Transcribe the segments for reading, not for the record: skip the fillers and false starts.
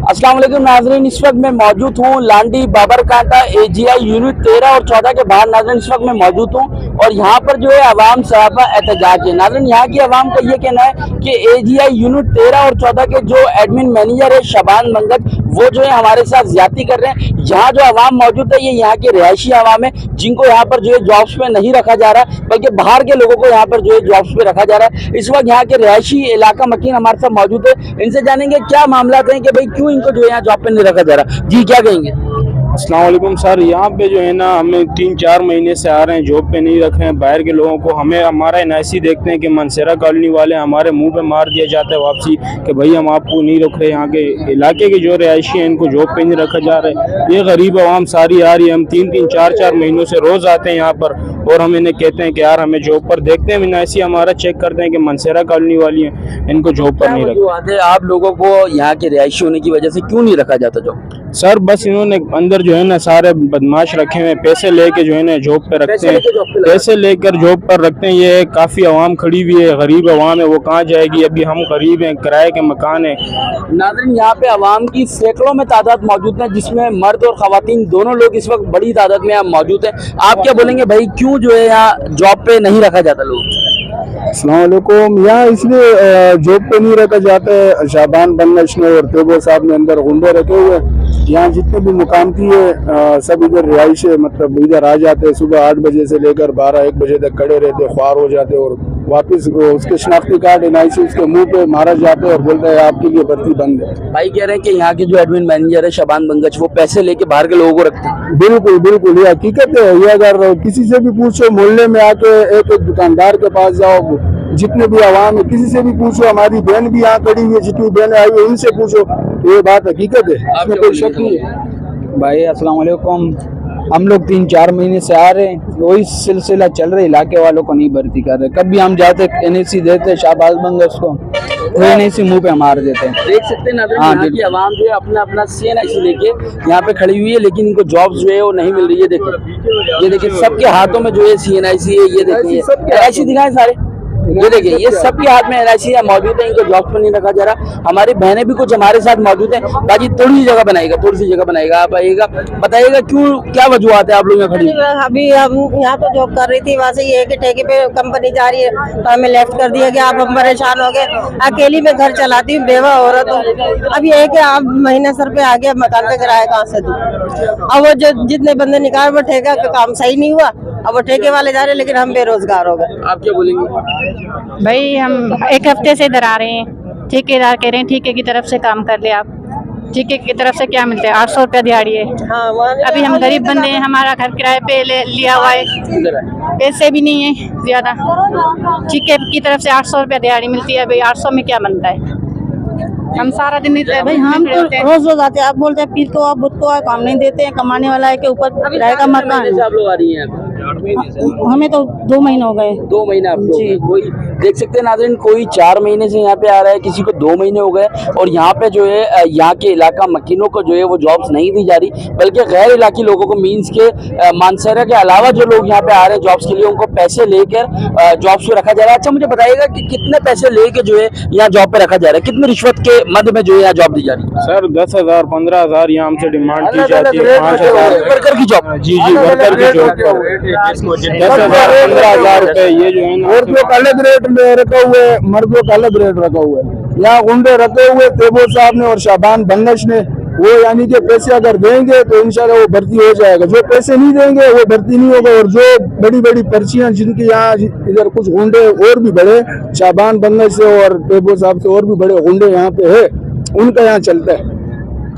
अस्सलाम वालेकुम नाज़रीन, इस वक्त मैं मौजूद हूँ लांडी बाबरकांटा एजीआई यूनिट 13 और 14 के बाहर। नाज़रीन इस वक्त मैं मौजूद हूँ और यहाँ पर जो है अवाम सरापा एहतजाज है। नाज़रीन यहाँ की अवाम का ये कहना है कि एजीआई यूनिट 13 और 14 के जो एडमिन मैनेजर है शबान मंगत, वो जो है हमारे साथ ज्यादती कर रहे हैं। यहाँ जो अवाम मौजूद है ये यहाँ के रिहायशी अवाम है, जिनको यहाँ पर जो है जॉब्स पे नहीं रखा जा रहा, बल्कि बाहर के लोगों को यहाँ पर जो है जॉब्स पे रखा जा रहा है। इस वक्त यहाँ के रिहायशी इलाका मकीन हमारे साथ मौजूद है, इनसे जानेंगे क्या मामला है कि भाई क्यों इनको जो है यहाँ जॉब पे नहीं रखा जा रहा। जी क्या कहेंगे? अस्सलाम वालेकुम सर, यहाँ पे जो है ना हमें 3-4 महीने से आ रहे हैं, जॉब पे नहीं रखे हैं। बाहर के लोगों को हमें हमारा एनआईसी देखते हैं कि मनसेरा कॉलोनी वाले हमारे मुंह पे मार दिया जाता है वापसी कि भाई हम आपको नहीं रख रहे। यहाँ के इलाके के जो रिहायशी हैं इनको जॉब पे नहीं रखा जा रहा है। ये गरीब आवाम सारी आ रही है, हम 3-3, 4-4 महीनों से रोज़ आते हैं यहाँ पर और हम इन्हें कहते हैं कि यार हमें जॉब पर देखते हैं। एनआईसी हमारा चेक करते हैं कि मनसेरा कॉलोनी वाली है, इनको जॉब पर नहीं रखा। आप लोगों को यहाँ के रिहायशी होने की वजह से क्यों नहीं रखा जाता जॉब? सर बस इन्होंने अंदर जो है ना सारे बदमाश रखे हुए हैं, पैसे लेके जो है ना जॉब पे रखते हैं, पैसे लेकर जॉब पर रखते हैं। ये काफ़ी आवाम खड़ी हुई है, गरीब आवाम है, वो कहाँ जाएगी? अभी हम गरीब हैं, किराए के मकान है। नाज़रीन यहाँ पे आवाम की सैकड़ों में तादाद मौजूद है, जिसमें मर्द और खवातीन दोनों लोग इस वक्त बड़ी तादाद में यहाँ मौजूद है। आप क्या बोलेंगे भाई, क्यों जो है यहाँ जॉब पे नहीं रखा जाता लोग? अस्सलाम वालेकुम। यहाँ इसलिए जॉब पे नहीं रखा जाता है, शाबान बनगश ने और तेबो साहब ने अंदर गुंडे रखे हुए। यहाँ जितने भी मुकामती है सब इधर रिहाइश है, मतलब इधर आ जाते हैं सुबह 8 बजे से लेकर 12-1 बजे तक खड़े रहते, ख्वार हो जाते और वापस उसके शनाख्ती कार्ड एनआईसी उसके मुंह पे मारा जाता है और बोलता है आपके लिए भर्ती बंद है। भाई कह रहे हैं कि यहाँ के जो एडमिन मैनेजर है शबान बंगच, वो पैसे लेके बाहर के लोगों को रखते हैं। बिल्कुल बिल्कुल, ये हकीकत है। ये अगर किसी से भी पूछो, मोहल्ले में आके एक एक दुकानदार के पास जाओ, जितने भी आवाम है किसी से भी पूछो, हमारी बहन भी यहाँ खड़ी हुई है, जितनी बहन आई है उनसे पूछो, ये बात हकीकत है, इसमें कोई शक नहीं है। भाई अस्सलाम वालेकुम। हम लोग 3-4 महीने से आ रहे हैं, वही सिलसिला चल रहा है, इलाके वालों को नहीं भर्ती कर रहे। कभी हम जाते एनआईसी देते शाहबाज बंगश को, वो एनआईसी मुंह पे मार देते हैं। देख सकते हैं नाज़रीन यहाँ की आवाम जो है अपना अपना सीएनआईसी लेके यहाँ पे खड़ी हुई है, लेकिन इनको जॉब्स जो है वो नहीं मिल रही है। देखिए ये देखिए सबके हाथों में जो है सीएनआईसी है, ये देखिए एनआईसी दिखाएं सारे, ये देखिए ये सबके हाथ में एनआईसी मौजूद है, इनको जॉब पर नहीं रखा जा रहा। हमारी बहनें भी कुछ हमारे साथ मौजूद हैं। बाजी थोड़ी सी जगह बनाएगा, थोड़ी सी जगह बनाएगा, आप आइएगा, बताइएगा क्यों, क्या वजूहत है आप लोग यहाँ खड़ी? अभी हम यहाँ तो जॉब कर रही थी, वहाँ से ये है कि ठेके पे कंपनी जा रही है तो हमें लेफ्ट कर दिया गया। अब हम परेशान हो गए, अकेली में घर चलाती हूँ, बेवा औरत हूँ। अब ये है कि आप महीना सर पे आ गया, मकान का किराया कहाँ से दूँ? अब वो जो जितने बंदे निकाल, वो ठेका का काम सही नहीं हुआ, अब वो ठेके वाले जा रहे हैं, लेकिन हम बेरोजगार हो गए। आप क्या बोलेंगे? भाई हम 1 हफ्ते से इधर आ रहे हैं, ठेकेदार कह रहे हैं ठेके की तरफ से काम कर ले आप। ठेके की तरफ से क्या मिलता है? 800 रुपया दिहाड़ी है। हाँ, अभी हम गरीब बंदे हैं, हमारा घर किराए पे लिया हुआ है, पैसे भी नहीं है ज्यादा। ठेके की तरफ से 800 रुपया दिहाड़ी मिलती है, भाई 800 में क्या बनता है? हम सारा दिन भाई हम तो रोज रोज आते हैं, आप बोलते हैं पीर को आप बुत को आप काम नहीं देते हैं, कमाने वाला है के ऊपर किराए का मकान है। आप लोग आ रही हैं हमें तो 2 महीने हो गए। 2 महीने आप लोग, कोई देख सकते हैं नाज़रीन, कोई 4 महीने से यहाँ पे आ रहा है, किसी को 2 महीने हो गए। और यहाँ पे जो है यहाँ के इलाका मकीनों को जो है वो जॉब्स नहीं दी जा रही, बल्कि गैर इलाकी लोगों को मीन्स के मानसरा के अलावा जो लोग यहाँ पे आ रहे हैं जॉब्स के लिए, उनको पैसे लेकर जॉब्स पे रखा जा रहा है। अच्छा मुझे बताइएगा कि कितने पैसे लेके जो है यहाँ जॉब पे रखा जा रहा है, कितनी रिश्वत के मध्य में जो है यहाँ जॉब दी जा रही है? सर 10,000 15,000 यहाँ हमसे डिमांड की जाती है। 5,000 वर्कर की जॉब? जी वर्कर की जॉब पर 10,000 15,000 रुपए ये जो है ना। औरतों का अलग रेट में रखा हुआ है, मर्दों का अलग रेट रखा हुआ है। यहाँ गुंडे रखे हुए तेबो साहब ने और शाबान बंगश ने, वो यानी कि पैसे अगर देंगे तो इंशाल्लाह वो भर्ती हो जाएगा, जो पैसे नहीं देंगे वो भर्ती नहीं होगा। और जो बड़ी बड़ी पर्चियां जिनकी यहाँ इधर कुछ गुंडे और भी बड़े शाबान बंगश से और तेबो साहब से और भी बड़े गुंडे यहाँ पे है, उनका यहाँ चलता है।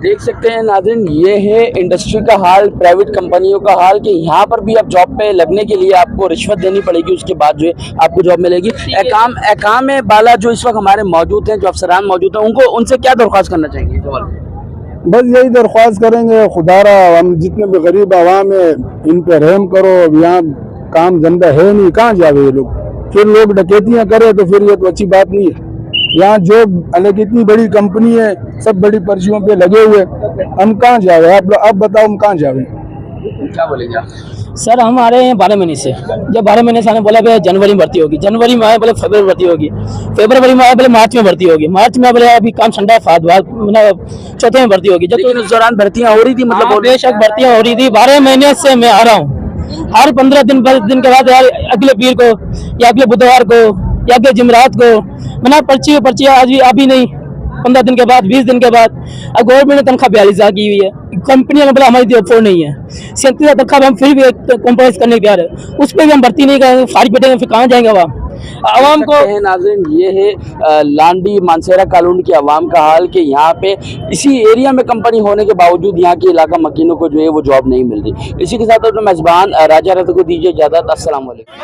देख सकते हैं नाज़रीन, ये है इंडस्ट्री का हाल, प्राइवेट कंपनियों का हाल, कि यहाँ पर भी अब जॉब पे लगने के लिए आपको रिश्वत देनी पड़ेगी, उसके बाद जो है आपको जॉब मिलेगी। एकाम बाला जो इस वक्त हमारे मौजूद हैं, जो अफसरान मौजूद हैं, उनको उनसे क्या दरख्वास्त करना चाहेंगे? बस यही दरख्वास्त करेंगे, खुदारा हम जितने भी गरीब आवाम है इन पे रहम करो। यहाँ काम धंधा है नहीं, कहाँ जावे ये लोग? फिर लोग डकैतियाँ करे तो फिर ये तो अच्छी बात नहीं है। यहाँ जो अलग इतनी बड़ी कंपनी है, सब बड़ी पर्चियों पे लगे हुए, हम कहाँ जावे? आप बताओ हम कहाँ जावे? क्या बोलेंगे आप? सर हम आ रहे हैं 12 महीने से। जब 12 महीने से आने बोला भाई जनवरी में भर्ती होगी, जनवरी में आए बोले फरवरी में भर्ती होगी, फरवरी में आए बोले मार्च में भर्ती होगी, मार्च में बोले अभी काम ठंडा मतलब चौथे में भर्ती होगी। जब लेकिन उस दौरान भर्तियां हो रही थी, मतलब हाँ, बेशक भर्तियां हो रही थी। 12 महीने से मैं आ रहा हूँ, हर 15 दिन 10 दिन के बाद यार अगले पीर को या अगले बुधवार को या अगले जुमरात को मैंने पर्ची आज भी अभी नहीं, 15 दिन के बाद 20 दिन के बाद। अब गवर्नमेंट ने तनख्वाह 42,000 की हुई है, कंपनी ने बोला हमारी तो अफोर्ड नहीं है। 37,000 तनख्वाह हम फिर भी कॉम्प्रोमाइज करने के तैयार है, उस पर भी हम भर्ती नहीं करेंगे, फारिग बैठेंगे फिर कहाँ जाएंगे आवाम को। नाज़रीन ये है लांडी मानसेरा कॉलोनी की आवाम का हाल कि यहाँ पे इसी एरिया में कंपनी होने के बावजूद यहाँ के इलाका मकीनों को जो है वो जॉब नहीं मिल रही। इसी के साथ अपने मेजबान राजा रथ को दीजिए इजाजत। अस्सलाम वालेकुम।